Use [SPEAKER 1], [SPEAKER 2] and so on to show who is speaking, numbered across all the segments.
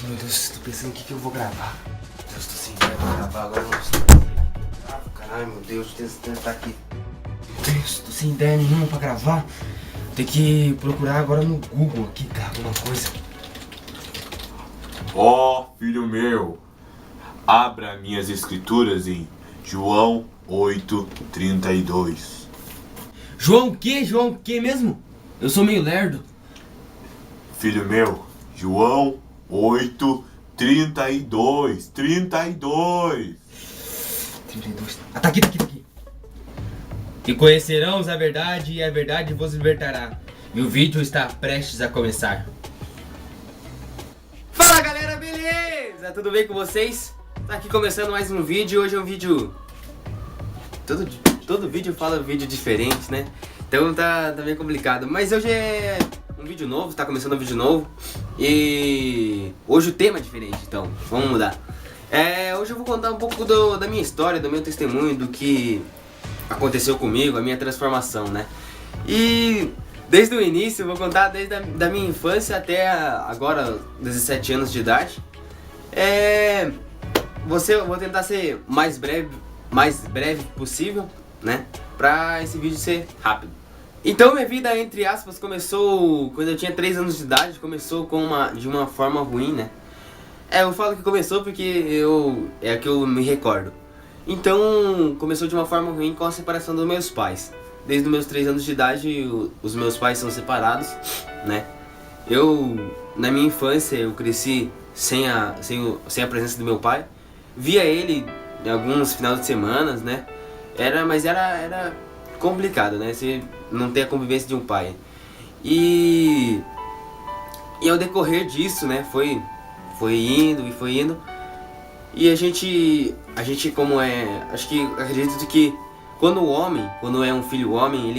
[SPEAKER 1] Meu Deus, tô pensando o que eu vou gravar. Meu Deus, tô sem ideia pra gravar agora. Não. Caralho, meu Deus, tem que estar aqui. Meu Deus, tô sem ideia nenhuma pra gravar. Tem que procurar agora no Google aqui, cara, alguma coisa.
[SPEAKER 2] Ó, filho meu, abra minhas escrituras em João 8:32.
[SPEAKER 1] João o quê? João o quê mesmo? Eu sou meio lerdo.
[SPEAKER 2] Filho meu, João 8:32. 32.
[SPEAKER 1] Ah, tá aqui. E conhecerão a verdade, e a verdade vos libertará. E o vídeo está prestes a começar. Fala galera, beleza? Tudo bem com vocês? Tá aqui começando mais um vídeo. Hoje é um vídeo... Todo vídeo fala vídeo diferente, né? Então tá meio complicado. Mas hoje é um vídeo novo, tá começando um vídeo novo. E hoje o tema é diferente, então vamos mudar. Hoje eu vou contar um pouco da minha história, do meu testemunho, do que aconteceu comigo, a minha transformação, né? E desde o início, eu vou contar desde da minha infância até agora, 17 anos de idade. Vou tentar ser mais breve possível, né? Pra esse vídeo ser rápido. Então minha vida, entre aspas, começou quando eu tinha 3 anos de idade. Começou de uma forma ruim, né? Eu falo que começou porque é que eu me recordo. Então começou de uma forma ruim com a separação dos meus pais. Desde os meus 3 anos de idade, os meus pais são separados, né? Na minha infância, eu cresci sem a presença do meu pai. Via ele em alguns finais de semana, né? Mas era complicado, né? Você não ter a convivência de um pai. E ao decorrer disso, né? Foi indo. E a gente como acredito que quando é um filho homem,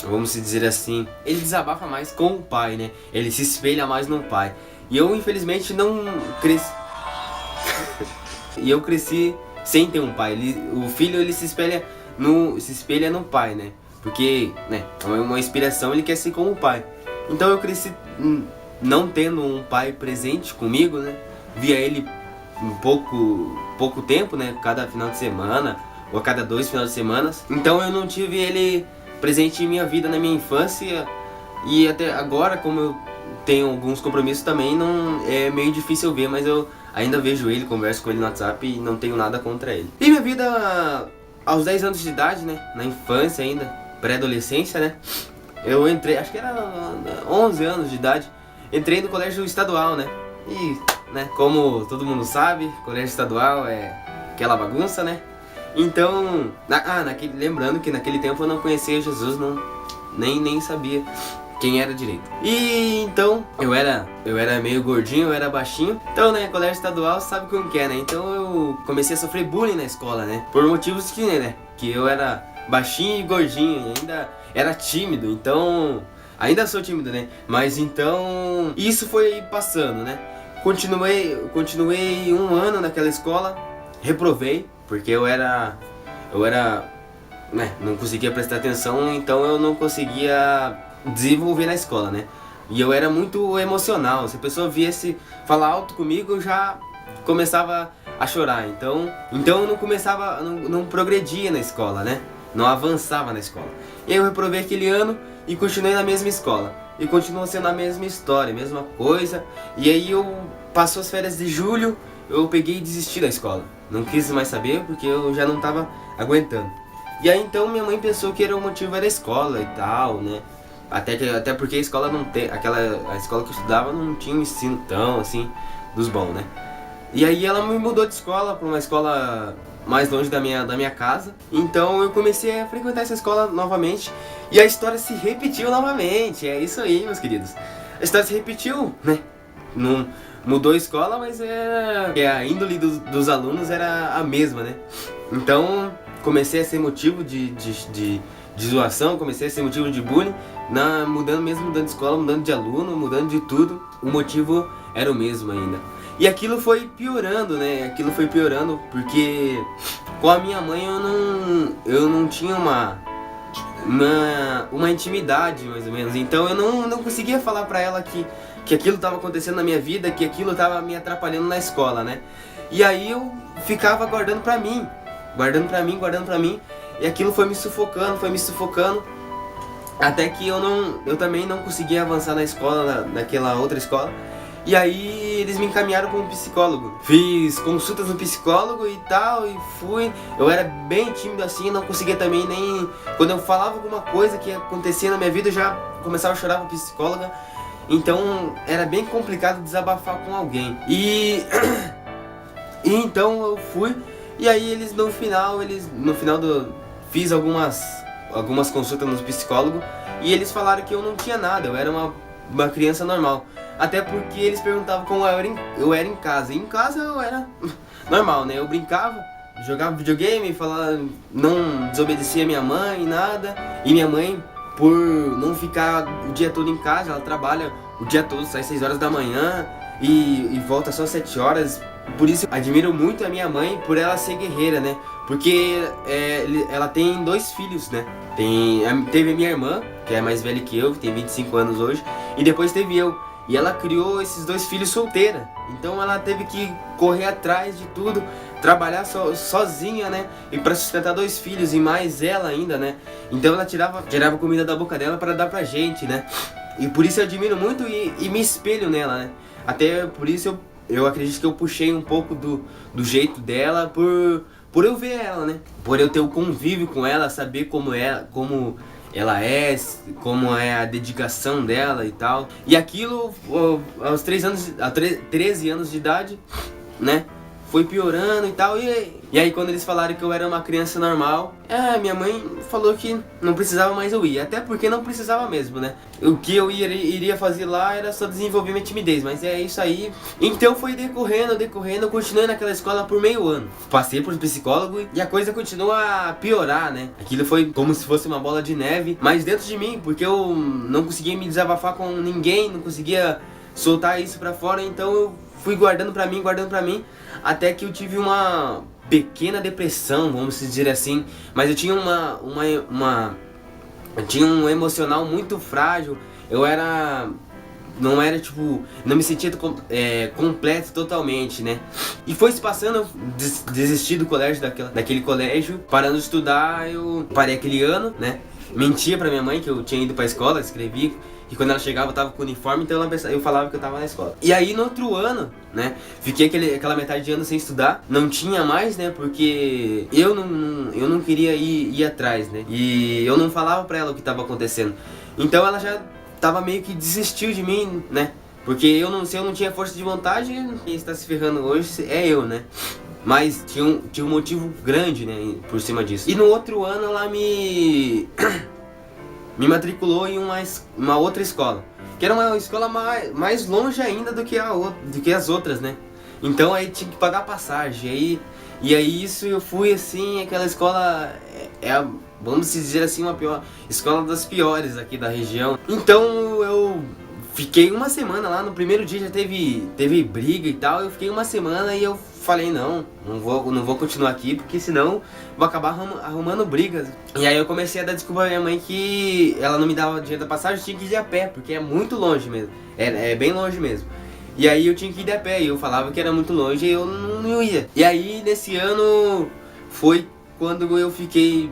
[SPEAKER 1] vamos dizer assim, ele desabafa mais com o pai, né? Ele se espelha mais no pai. E eu infelizmente não cresci. E eu cresci sem ter um pai. O filho ele se espelha no pai, né? Porque, né, é uma inspiração, ele quer ser como o pai. Então eu cresci não tendo um pai presente comigo, né? Via ele um pouco tempo, né? Cada final de semana ou a cada 2 finais de semana. Então eu não tive ele presente em minha vida na minha infância. E até agora, como eu tenho alguns compromissos também, não é meio difícil eu ver, mas eu ainda vejo ele, converso com ele no WhatsApp e não tenho nada contra ele. E minha vida aos 10 anos de idade, né? Na infância ainda, pré-adolescência, né? Eu entrei, acho que era 11 anos de idade, entrei no colégio estadual, né? E, né, como todo mundo sabe, colégio estadual é aquela bagunça, né? Então, lembrando que naquele tempo eu não conhecia Jesus, nem sabia quem era direito. E então, eu era meio gordinho, eu era baixinho. Então, né, colégio estadual sabe como que é, né? Então eu comecei a sofrer bullying na escola, né? Por motivos que eu era baixinho e gordinho, e ainda era tímido. Então, ainda sou tímido, né? Mas então, isso foi passando, né? Continuei 1 ano naquela escola, reprovei, porque eu era, né, não conseguia prestar atenção, então eu não conseguia desenvolver na escola, né? E eu era muito emocional. Se a pessoa viesse falar alto comigo, eu já começava a chorar. Então eu não progredia na escola, né? Não avançava na escola. E aí eu reprovei aquele ano e continuei na mesma escola. E continua sendo a mesma história, a mesma coisa. E aí passou as férias de julho, eu peguei e desisti da escola. Não quis mais saber porque eu já não tava aguentando. E aí então minha mãe pensou que o motivo era a escola e tal, né? Até porque a escola não tem, a escola que eu estudava não tinha um ensino tão assim dos bons, né? E aí ela me mudou de escola para uma escola mais longe da minha casa. Então eu comecei a frequentar essa escola novamente e a história se repetiu novamente. É isso aí, meus queridos. A história se repetiu, né? Não mudou a escola, mas a índole dos alunos era a mesma, né? Então comecei a ser motivo de zoação, comecei a ser motivo de bullying, mudando de escola, mudando de aluno, mudando de tudo. O motivo era o mesmo ainda. E aquilo foi piorando, né? Aquilo foi piorando porque com a minha mãe eu não tinha uma intimidade, mais ou menos. Então eu não conseguia falar pra ela que aquilo tava acontecendo na minha vida, que aquilo tava me atrapalhando na escola, né? E aí eu ficava guardando pra mim, e aquilo foi me sufocando, até que eu também não conseguia avançar na escola, naquela outra escola. E aí eles me encaminharam para um psicólogo. Fiz consultas no psicólogo e tal, e fui. Eu era bem tímido assim, não conseguia também nem... Quando eu falava alguma coisa que acontecia na minha vida, eu já começava a chorar pra psicóloga. Então era bem complicado desabafar com alguém. E então eu fui, e aí eles no final fiz algumas consultas no psicólogo, e eles falaram que eu não tinha nada, eu era uma criança normal. Até porque eles perguntavam como eu era em casa. E em casa eu era normal, né? Eu brincava, jogava videogame, não desobedecia minha mãe, nada. E minha mãe, por não ficar o dia todo em casa, ela trabalha o dia todo, sai 6 horas da manhã e volta só 7 horas. Por isso eu admiro muito a minha mãe, por ela ser guerreira, né? Porque ela tem 2 filhos, né? Teve a minha irmã, que é mais velha que eu, que tem 25 anos hoje, e depois teve eu. E ela criou esses 2 filhos solteira. Então ela teve que correr atrás de tudo, trabalhar sozinha, né? E pra sustentar 2 filhos e mais ela ainda, né? Então ela tirava comida da boca dela para dar pra gente, né? E por isso eu admiro muito e me espelho nela, né? Até por isso eu acredito que eu puxei um pouco do jeito dela por eu ver ela, né? Por eu ter o convívio com ela, saber como ela é, como é a dedicação dela e tal. E aquilo, aos 13 anos de idade, né? Foi piorando e tal. E aí quando eles falaram que eu era uma criança normal, minha mãe falou que não precisava mais eu ir. Até porque não precisava mesmo, né? O que eu iria fazer lá era só desenvolver minha timidez. Mas é isso aí. Então foi decorrendo. Eu continuei naquela escola por meio ano. Passei por psicólogo e a coisa continua a piorar, né? Aquilo foi como se fosse uma bola de neve, mas dentro de mim, porque eu não conseguia me desabafar com ninguém, não conseguia soltar isso pra fora. Então eu fui guardando pra mim, até que eu tive uma pequena depressão, vamos dizer assim. Mas eu tinha eu tinha um emocional muito frágil. Não me sentia completo totalmente, né? E foi se passando, eu desisti do colégio, daquele colégio. Parando de estudar, eu parei aquele ano, né? Mentia pra minha mãe que eu tinha ido pra escola, escrevi que quando ela chegava eu tava com uniforme, então eu falava que eu tava na escola. E aí no outro ano, né, fiquei aquela metade de ano sem estudar, não tinha mais, né, porque eu não queria ir atrás, né, e eu não falava pra ela o que tava acontecendo. Então ela já tava meio que desistiu de mim, né, porque se eu não tinha força de vontade, quem está se ferrando hoje é eu, né. Mas tinha um motivo grande, né, por cima disso. E no outro ano ela me matriculou em uma outra escola, que era uma escola mais longe ainda do que as outras, né? Então aí tinha que pagar passagem, e aí isso eu fui assim, aquela escola vamos dizer assim, uma escola das piores aqui da região. Então eu fiquei uma semana lá, no primeiro dia já teve briga e tal, eu fiquei uma semana e eu falei, não vou continuar aqui, porque senão vou acabar arrumando brigas. E aí eu comecei a dar desculpa à minha mãe que ela não me dava dinheiro da passagem, eu tinha que ir a pé, porque é muito longe mesmo, é bem longe mesmo. E aí eu tinha que ir a pé, e eu falava que era muito longe e eu não ia. E aí nesse ano foi quando eu fiquei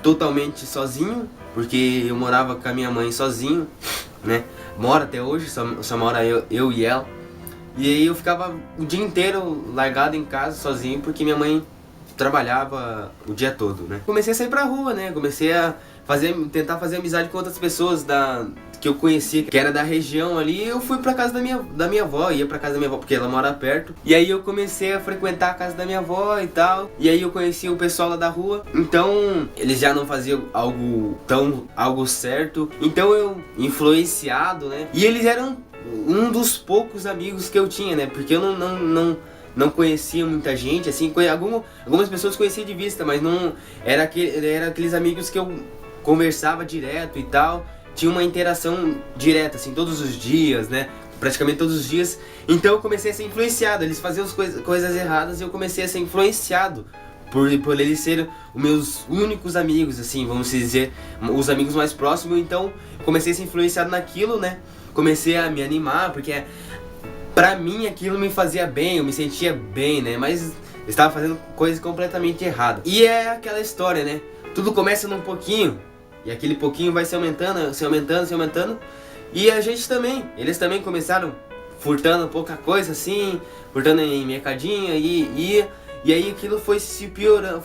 [SPEAKER 1] totalmente sozinho, porque eu morava com a minha mãe sozinho, né? Moro até hoje, só mora eu e ela. E aí eu ficava o dia inteiro largado em casa sozinho, porque minha mãe trabalhava o dia todo, né? Comecei a sair pra rua, né? Comecei a tentar fazer amizade com outras pessoas que eu conhecia, que era da região ali. Eu fui pra casa da minha avó, ia pra casa da minha avó, porque ela mora perto. E aí eu comecei a frequentar a casa da minha avó e tal. E aí eu conheci o pessoal lá da rua. Então, eles já não faziam algo certo. Então eu, influenciado, né? E eles eram um dos poucos amigos que eu tinha, né? Porque eu não conhecia muita gente, assim, algumas pessoas conhecia de vista, mas não era aqueles amigos que eu conversava direto e tal, tinha uma interação direta, assim, todos os dias, né? Praticamente todos os dias. Então eu comecei a ser influenciado, eles faziam as coisas erradas e eu comecei a ser influenciado por eles serem os meus únicos amigos, assim, vamos dizer, os amigos mais próximos. Então comecei a ser influenciado naquilo, né? Comecei a me animar, porque pra mim aquilo me fazia bem, eu me sentia bem, né? Mas eu estava fazendo coisas completamente erradas. E é aquela história, né? Tudo começa num pouquinho, e aquele pouquinho vai se aumentando, se aumentando, se aumentando. E a gente também, eles também começaram furtando pouca coisa assim, furtando em mercadinho, e aí aquilo foi piorando,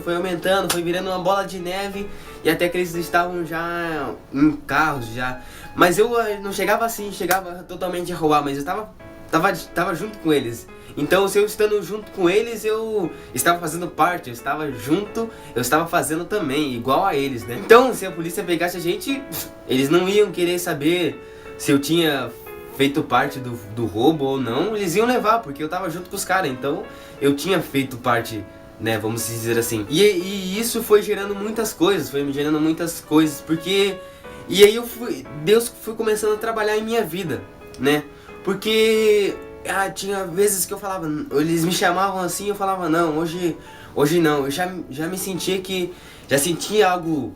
[SPEAKER 1] foi aumentando, foi virando uma bola de neve, e até que eles estavam já em carros já. Mas eu não chegava assim, chegava totalmente a roubar, mas eu tava junto com eles. Então, se eu estando junto com eles, eu estava fazendo parte, eu estava junto, eu estava fazendo também, igual a eles, né? Então, se a polícia pegasse a gente, eles não iam querer saber se eu tinha feito parte do roubo ou não, eles iam levar, porque eu estava junto com os caras, então eu tinha feito parte, né, vamos dizer assim. E isso foi gerando muitas coisas, porque... E aí Deus foi começando a trabalhar em minha vida, né? Porque tinha vezes que eu falava, eles me chamavam assim, eu falava, não, hoje não. Eu já me sentia já sentia algo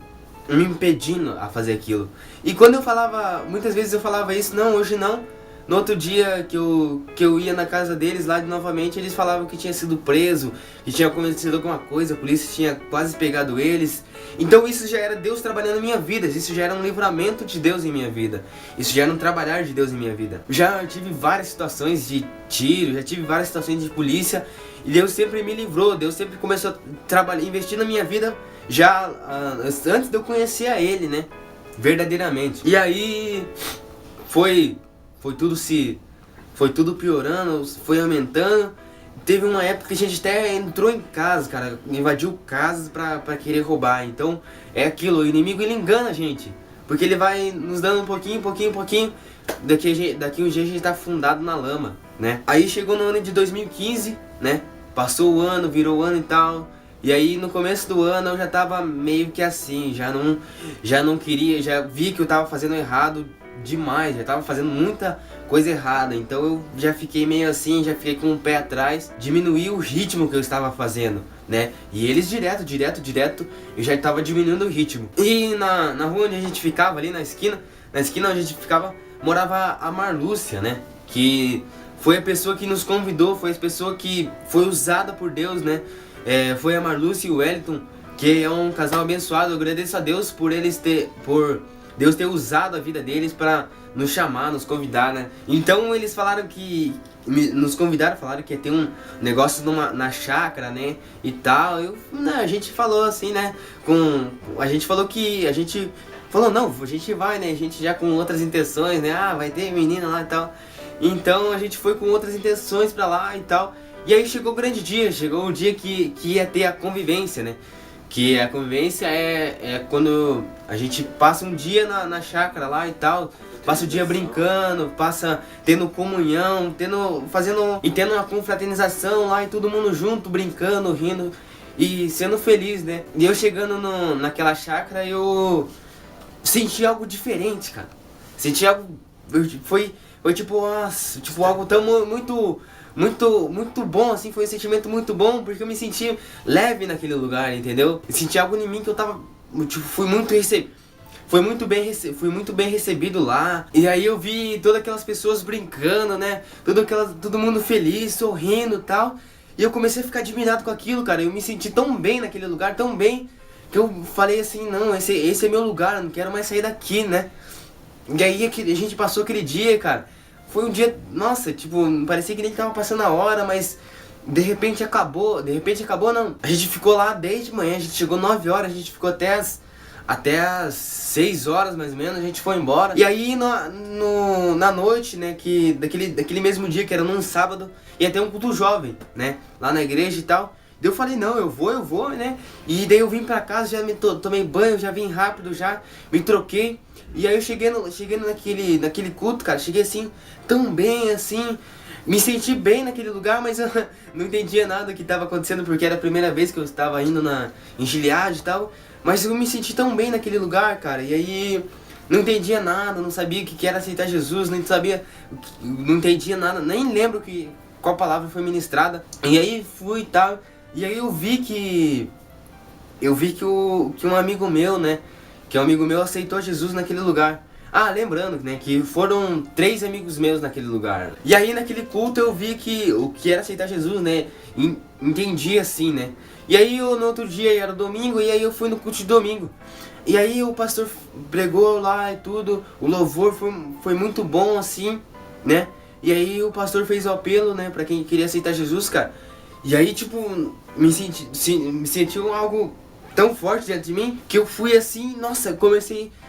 [SPEAKER 1] me impedindo a fazer aquilo. E quando eu falava, muitas vezes eu falava isso, não, hoje não. No outro dia que eu ia na casa deles lá novamente, eles falavam que tinha sido preso, que tinha acontecido alguma coisa, a polícia tinha quase pegado eles. Então isso já era Deus trabalhando em minha vida, isso já era um livramento de Deus em minha vida, isso já era um trabalhar de Deus em minha vida. Já tive várias situações de tiro, já tive várias situações de polícia, e Deus sempre me livrou, Deus sempre começou a trabalhar, investir na minha vida já antes de eu conhecer a Ele, né, verdadeiramente. E aí foi tudo piorando, foi aumentando. Teve uma época que a gente até entrou em casa, cara, invadiu casas pra querer roubar. Então é aquilo, o inimigo ele engana a gente, porque ele vai nos dando um pouquinho, daqui um dia a gente tá afundado na lama, né? Aí chegou no ano de 2015, né? Passou o ano, virou o ano e tal. E aí no começo do ano eu já tava meio que assim, já não queria, já vi que eu tava fazendo errado demais, já tava fazendo muita coisa errada, então eu já fiquei meio assim, já fiquei com o pé atrás, diminuí o ritmo que eu estava fazendo, né? E eles direto, eu já tava diminuindo o ritmo. E na rua onde a gente ficava, ali na esquina onde a gente ficava, morava a Marlúcia, né? Que foi a pessoa que nos convidou, foi a pessoa que foi usada por Deus, né? Foi a Marlúcia e o Wellington, que é um casal abençoado. Eu agradeço a Deus por Deus ter usado a vida deles para nos chamar, nos convidar, né? Então eles falaram nos convidaram, falaram que ia ter um negócio na chácara, né? E tal. A gente falou assim, né? A gente falou, não, a gente vai, né? A gente já com outras intenções, né? Vai ter menina lá e tal. Então a gente foi com outras intenções pra lá e tal. E aí chegou o grande dia, chegou o dia que ia ter a convivência, né? Que a convivência é quando a gente passa um dia na chácara lá e tal, passa o dia brincando, passa tendo comunhão, tendo uma confraternização lá e todo mundo junto, brincando, rindo e sendo feliz, né? E eu chegando naquela chácara, eu senti algo diferente, cara. Senti algo, foi tipo, nossa, tipo algo tão muito bom, assim, foi um sentimento muito bom, porque eu me senti leve naquele lugar, entendeu? Eu senti algo em mim que eu tava, tipo, fui muito bem recebido lá. E aí eu vi todas aquelas pessoas brincando, né? Todo mundo feliz, sorrindo e tal. E eu comecei a ficar admirado com aquilo, cara. Eu me senti tão bem naquele lugar, tão bem, que eu falei assim, não, esse é meu lugar, eu não quero mais sair daqui, né? E aí a gente passou aquele dia, cara. Foi um dia, nossa, tipo, parecia que nem tava passando a hora, mas de repente acabou não. A gente ficou lá desde manhã, a gente chegou 9 horas, a gente ficou até as 6 horas mais ou menos, a gente foi embora. E aí na noite, né, daquele mesmo dia, que era num sábado, ia ter um culto jovem, né, lá na igreja e tal. Daí eu falei, não, eu vou, né, e daí eu vim pra casa, já tomei banho, já vim rápido, já me troquei. E aí eu cheguei naquele culto, cara, cheguei assim, tão bem assim, me senti bem naquele lugar, mas eu não entendia nada do que estava acontecendo, porque era a primeira vez que eu estava indo em Gileade e tal, mas eu me senti tão bem naquele lugar, cara, e aí não entendia nada, não sabia o que era aceitar Jesus, não entendia nada, nem lembro qual palavra foi ministrada, e aí fui e tal. E aí eu vi que um amigo meu, né, que um amigo meu aceitou Jesus naquele lugar. Ah, lembrando, né, que foram 3 amigos meus naquele lugar. E aí naquele culto eu vi que o que era aceitar Jesus, né, entendi assim, né. E aí no outro dia era domingo, e aí eu fui no culto de domingo. E aí o pastor pregou lá e tudo, o louvor foi muito bom assim, né. E aí o pastor fez o apelo, né, pra quem queria aceitar Jesus, cara. E aí, tipo, me senti algo tão forte dentro de mim, que eu fui assim, nossa,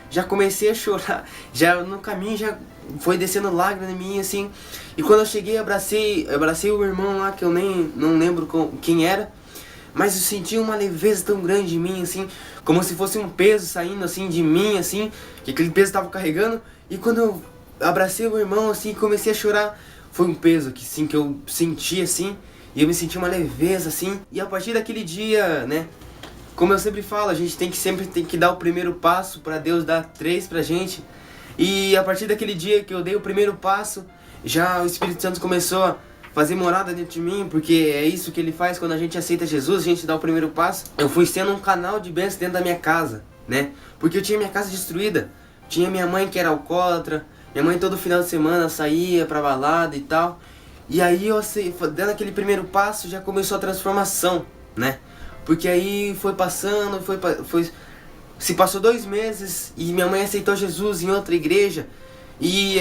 [SPEAKER 1] já comecei a chorar. Já no caminho já foi descendo lágrimas em mim, assim. E quando eu cheguei, abracei o irmão lá, que eu nem não lembro quem era. Mas eu senti uma leveza tão grande em mim, assim, como se fosse um peso saindo, assim, de mim, assim, que aquele peso estava carregando. E quando eu abracei o irmão, assim, comecei a chorar, foi um peso que, sim, que eu senti, assim, e eu me senti uma leveza, assim. E a partir daquele dia, né, como eu sempre falo, a gente sempre tem que dar o primeiro passo para Deus dar 3 pra gente. E a partir daquele dia que eu dei o primeiro passo, já o Espírito Santo começou a fazer morada dentro de mim, porque é isso que ele faz quando a gente aceita Jesus, a gente dá o primeiro passo. Eu fui sendo um canal de bênção dentro da minha casa, né? Porque eu tinha minha casa destruída. Tinha minha mãe que era alcoólatra, minha mãe todo final de semana saía pra balada e tal. E aí dando aquele primeiro passo, já começou a transformação, né? Porque aí foi passando, se passou 2 meses e minha mãe aceitou Jesus em outra igreja. E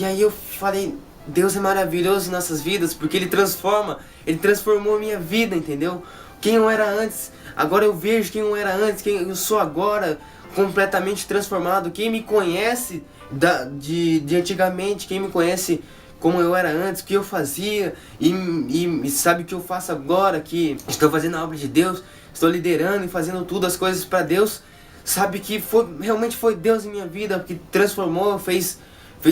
[SPEAKER 1] aí eu falei, Deus é maravilhoso em nossas vidas, porque Ele transformou a minha vida, entendeu? Quem eu era antes, agora eu vejo quem eu era antes, quem eu sou agora, completamente transformado. Quem me conhece de antigamente, quem me conhece como eu era antes, o que eu fazia e sabe o que eu faço agora, que estou fazendo a obra de Deus, estou liderando e fazendo tudo as coisas para Deus, sabe que realmente foi Deus em minha vida que transformou,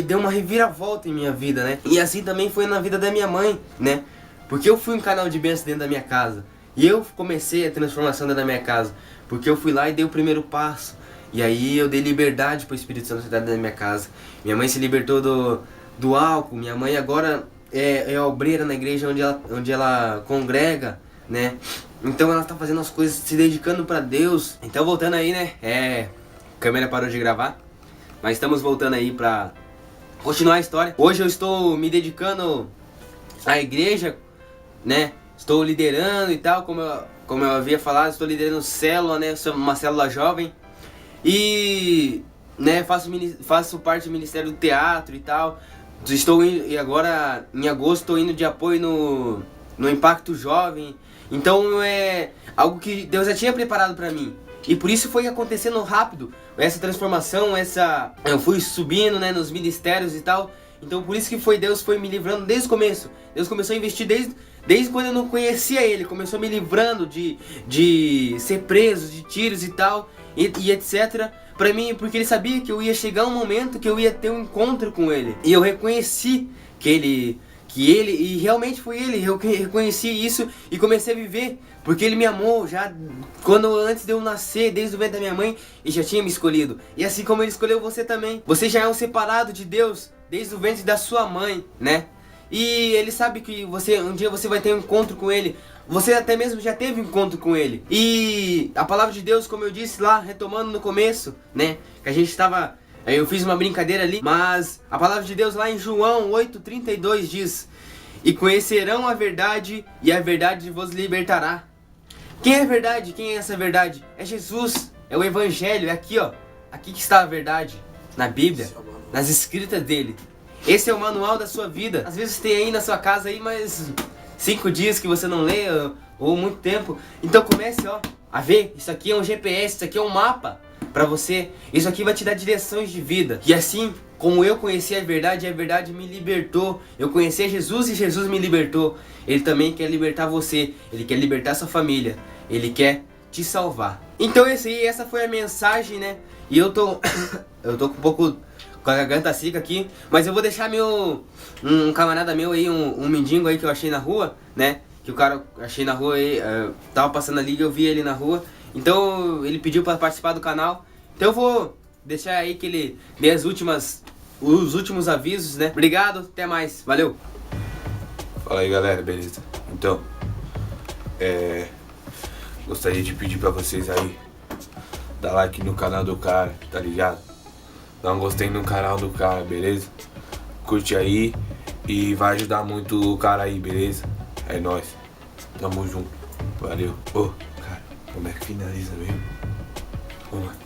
[SPEAKER 1] deu uma reviravolta em minha vida, né? E assim também foi na vida da minha mãe, né? Porque eu fui um canal de bênção dentro da minha casa, e eu comecei a transformação dentro da minha casa, porque eu fui lá e dei o primeiro passo, e aí eu dei liberdade para o Espírito Santo dentro da minha casa. Minha mãe se libertou do álcool, minha mãe agora é obreira na igreja onde ela congrega, né? Então ela tá fazendo as coisas, se dedicando pra Deus. Então voltando aí, né? A câmera parou de gravar, mas estamos voltando aí pra continuar a história. Hoje eu estou me dedicando à igreja, né? Estou liderando e tal, como eu havia falado, estou liderando célula, né? Sou uma célula jovem. E, né, faço parte do Ministério do Teatro e tal. Estou indo, e agora em agosto estou indo de apoio no Impacto Jovem. Então é algo que Deus já tinha preparado para mim. E por isso foi acontecendo rápido essa transformação, eu fui subindo, né, nos ministérios e tal. Então por isso que Deus foi me livrando desde o começo. Deus começou a investir desde quando eu não conhecia Ele. Começou me livrando de ser preso, de tiros e tal, e etc. Pra mim, porque Ele sabia que eu ia chegar um momento que eu ia ter um encontro com Ele. E eu reconheci que Ele, e realmente foi Ele, eu reconheci isso e comecei a viver, porque Ele me amou já antes de eu nascer, desde o ventre da minha mãe, Ele já tinha me escolhido. E assim como Ele escolheu você também, você já é um separado de Deus, desde o ventre da sua mãe, né? E Ele sabe que um dia você vai ter um encontro com Ele. Você até mesmo já teve um encontro com Ele. E a palavra de Deus, como eu disse lá, retomando no começo, né? Que a gente estava... Eu fiz uma brincadeira ali, mas a palavra de Deus lá em João 8,32 diz: e conhecerão a verdade, e a verdade vos libertará. Quem é a verdade? Quem é essa verdade? É Jesus, é o Evangelho, é aqui, ó. Aqui que está a verdade, na Bíblia, nas escritas dele. Esse é o manual da sua vida. Às vezes tem aí na sua casa aí, mas 5 dias que você não lê, ou muito tempo. Então comece, ó, a ver. Isso aqui é um GPS, isso aqui é um mapa pra você. Isso aqui vai te dar direções de vida. E assim como eu conheci a verdade me libertou. Eu conheci Jesus e Jesus me libertou. Ele também quer libertar você. Ele quer libertar sua família. Ele quer te salvar. Então essa foi a mensagem, né? E eu tô com um pouco com a garganta seca aqui, mas eu vou deixar um camarada meu aí, um mendigo aí que eu achei na rua, né? Que o cara achei na rua aí, tava passando ali e eu vi ele na rua. Então ele pediu para participar do canal. Então eu vou deixar aí que ele dê os últimos avisos, né? Obrigado, até mais, valeu.
[SPEAKER 2] Fala aí, galera, beleza? Então, Gostaria de pedir pra vocês aí, dar like no canal do cara, tá ligado? Dá um gostei no canal do cara, beleza? Curte aí e vai ajudar muito o cara aí, beleza? É nóis. Tamo junto. Valeu. Ô, cara, como é que finaliza mesmo? Vamos lá.